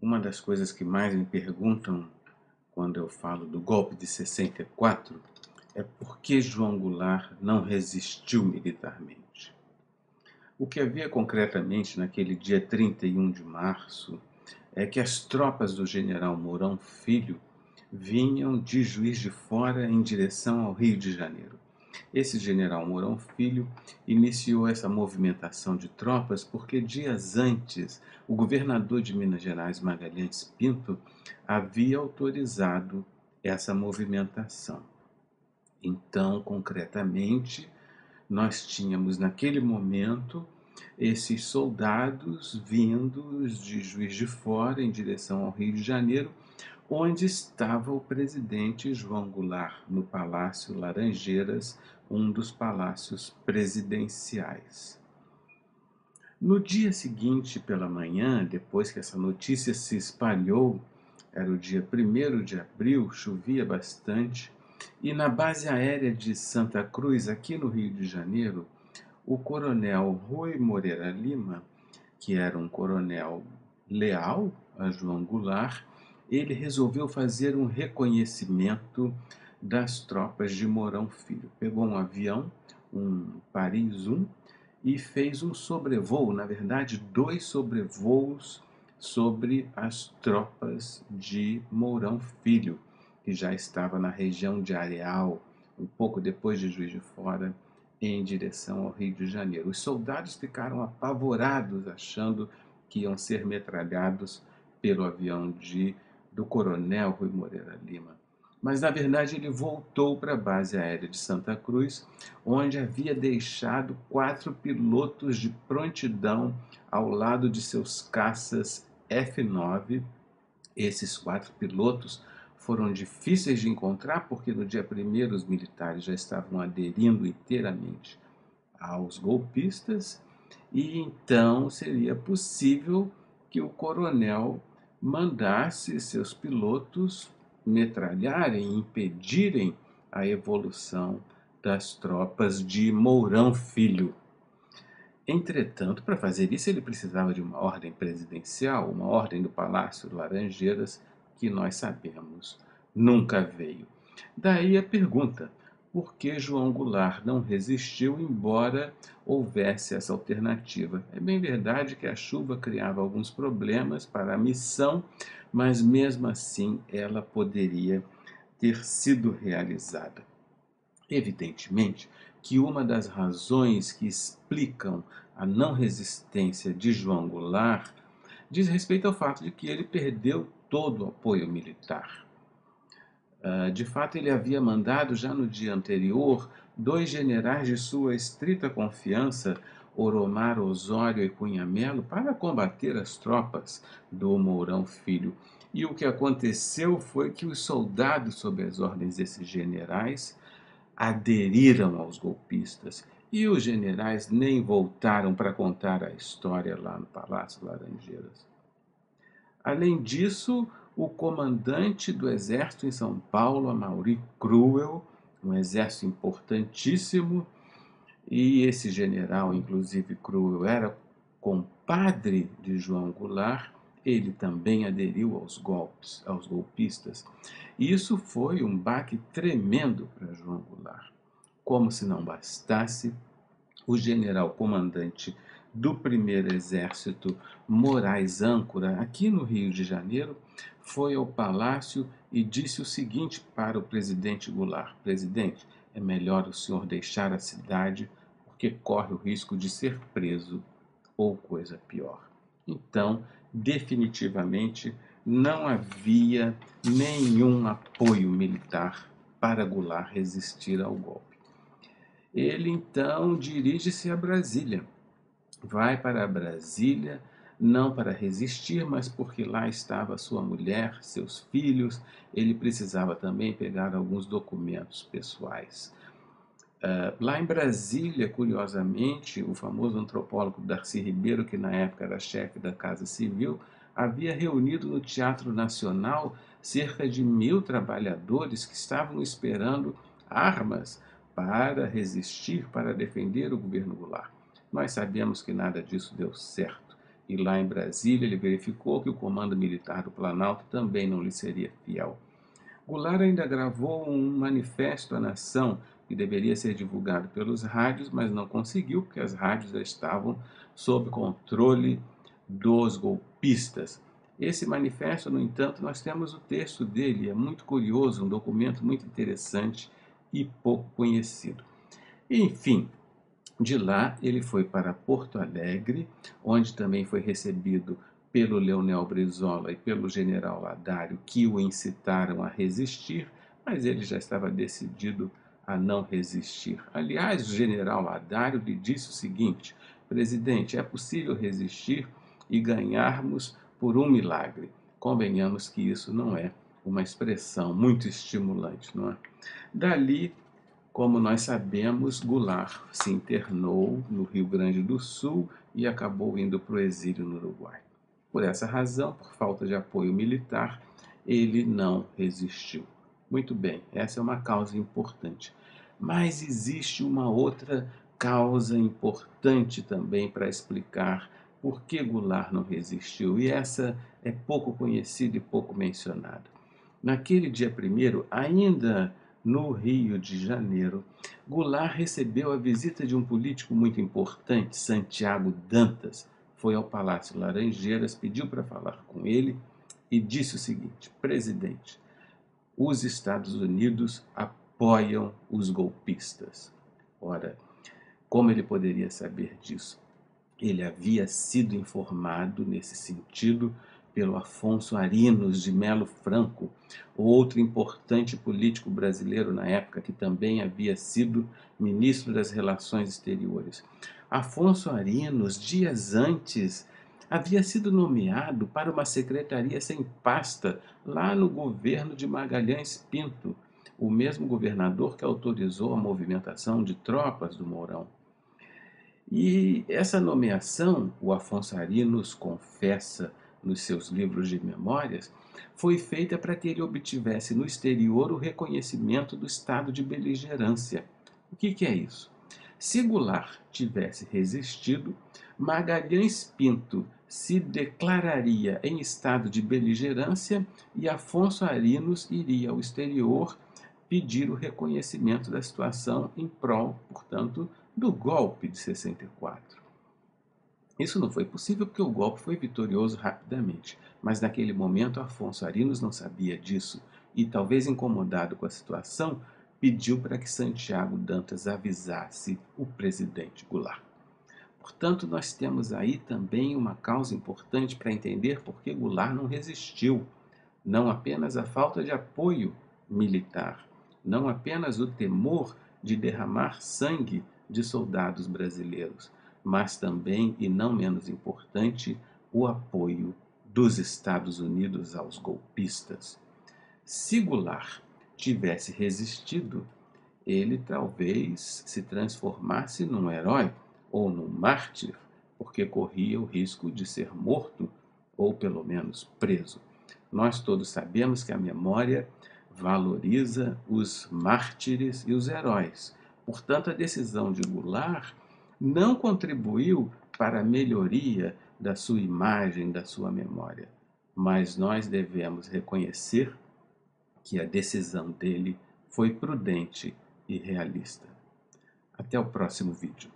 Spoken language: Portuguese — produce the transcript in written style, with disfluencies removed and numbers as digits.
Uma das coisas que mais me perguntam quando eu falo do golpe de 64 é por que João Goulart não resistiu militarmente. O que havia concretamente naquele dia 31 de março é que as tropas do general Mourão Filho vinham de Juiz de Fora em direção ao Rio de Janeiro. Esse general Mourão Filho iniciou essa movimentação de tropas porque dias antes o governador de Minas Gerais, Magalhães Pinto, havia autorizado essa movimentação. Então, concretamente, nós tínhamos naquele momento esses soldados vindos de Juiz de Fora em direção ao Rio de Janeiro, onde estava o presidente João Goulart, no Palácio Laranjeiras, um dos palácios presidenciais. No dia seguinte, pela manhã, depois que essa notícia se espalhou, era o dia 1º de abril, chovia bastante, e na base aérea de Santa Cruz, aqui no Rio de Janeiro, o coronel Rui Moreira Lima, que era um coronel leal a João Goulart, ele resolveu fazer um reconhecimento das tropas de Mourão Filho. Pegou um avião, um Paris 1, e fez um sobrevoo, na verdade, 2 sobrevoos sobre as tropas de Mourão Filho, que já estava na região de Areal, um pouco depois de Juiz de Fora, em direção ao Rio de Janeiro. Os soldados ficaram apavorados, achando que iam ser metralhados pelo avião do coronel Rui Moreira Lima. Mas, na verdade, ele voltou para a base aérea de Santa Cruz, onde havia deixado 4 pilotos de prontidão ao lado de seus caças F-9. Esses 4 pilotos foram difíceis de encontrar porque no dia 1º os militares já estavam aderindo inteiramente aos golpistas e então seria possível que o coronel mandasse seus pilotos metralharem, impedirem a evolução das tropas de Mourão Filho. Entretanto, para fazer isso, ele precisava de uma ordem presidencial, uma ordem do Palácio Laranjeiras, que nós sabemos nunca veio. Daí a pergunta: por que João Goulart não resistiu, embora houvesse essa alternativa? É bem verdade que a chuva criava alguns problemas para a missão, mas mesmo assim ela poderia ter sido realizada. Evidentemente que uma das razões que explicam a não resistência de João Goulart diz respeito ao fato de que ele perdeu todo o apoio militar. De fato, ele havia mandado já no dia anterior 2 generais de sua estrita confiança, Oromar Osório e Cunha Melo, para combater as tropas do Mourão Filho. E o que aconteceu foi que os soldados, sob as ordens desses generais, aderiram aos golpistas e os generais nem voltaram para contar a história lá no Palácio Laranjeiras. Além disso, o comandante do exército em São Paulo, Amaury Cruel, um exército importantíssimo, e esse general, inclusive Cruel, era compadre de João Goulart, ele também aderiu aos golpistas. E isso foi um baque tremendo para João Goulart. Como se não bastasse, o general comandante do primeiro exército, Moraes Âncora, aqui no Rio de Janeiro, foi ao palácio e disse o seguinte para o presidente Goulart: presidente, é melhor o senhor deixar a cidade porque corre o risco de ser preso ou coisa pior. Então, definitivamente, não havia nenhum apoio militar para Goulart resistir ao golpe. Ele então dirige-se a Brasília. Vai para Brasília, não para resistir, mas porque lá estava sua mulher, seus filhos. Ele precisava também pegar alguns documentos pessoais. Lá em Brasília, curiosamente, o famoso antropólogo Darcy Ribeiro, que na época era chefe da Casa Civil, havia reunido no Teatro Nacional cerca de 1.000 trabalhadores que estavam esperando armas para resistir, para defender o governo Goulart. Nós sabemos que nada disso deu certo. E lá em Brasília ele verificou que o comando militar do Planalto também não lhe seria fiel. Goulart ainda gravou um manifesto à nação que deveria ser divulgado pelos rádios, mas não conseguiu, porque as rádios já estavam sob controle dos golpistas. Esse manifesto, no entanto, nós temos o texto dele, é muito curioso, um documento muito interessante e pouco conhecido. Enfim, de lá ele foi para Porto Alegre, onde também foi recebido pelo Leonel Brizola e pelo general Ladário, que o incitaram a resistir, mas ele já estava decidido a não resistir. Aliás, o general Ladário lhe disse o seguinte: presidente, é possível resistir e ganharmos por um milagre. Convenhamos que isso não é uma expressão muito estimulante, não é? Dali, como nós sabemos, Goulart se internou no Rio Grande do Sul e acabou indo para o exílio no Uruguai. Por essa razão, por falta de apoio militar, ele não resistiu. Muito bem, essa é uma causa importante. Mas existe uma outra causa importante também para explicar por que Goulart não resistiu, e essa é pouco conhecida e pouco mencionada. Naquele dia 1º, ainda no Rio de Janeiro, Goulart recebeu a visita de um político muito importante, Santiago Dantas. Foi ao Palácio Laranjeiras, pediu para falar com ele e disse o seguinte: presidente, os Estados Unidos apoiam os golpistas. Ora, como ele poderia saber disso? Ele havia sido informado nesse sentido pelo Afonso Arinos de Melo Franco, outro importante político brasileiro na época, que também havia sido ministro das Relações Exteriores. Afonso Arinos, dias antes, havia sido nomeado para uma secretaria sem pasta lá no governo de Magalhães Pinto, o mesmo governador que autorizou a movimentação de tropas do Mourão. E essa nomeação, o Afonso Arinos confessa nos seus livros de memórias, foi feita para que ele obtivesse no exterior o reconhecimento do estado de beligerância. O que é isso? Se Goulart tivesse resistido, Magalhães Pinto se declararia em estado de beligerância e Afonso Arinos iria ao exterior pedir o reconhecimento da situação em prol, portanto, do golpe de 64. Isso não foi possível porque o golpe foi vitorioso rapidamente, mas naquele momento Afonso Arinos não sabia disso e, talvez incomodado com a situação, pediu para que Santiago Dantas avisasse o presidente Goulart. Portanto, nós temos aí também uma causa importante para entender por que Goulart não resistiu. Não apenas a falta de apoio militar, não apenas o temor de derramar sangue de soldados brasileiros, mas também, e não menos importante, o apoio dos Estados Unidos aos golpistas. Se Goulart tivesse resistido, ele talvez se transformasse num herói ou num mártir, porque corria o risco de ser morto ou pelo menos preso. Nós todos sabemos que a memória valoriza os mártires e os heróis. Portanto, a decisão de Goulart não contribuiu para a melhoria da sua imagem, da sua memória. Mas nós devemos reconhecer que a decisão dele foi prudente e realista. Até o próximo vídeo.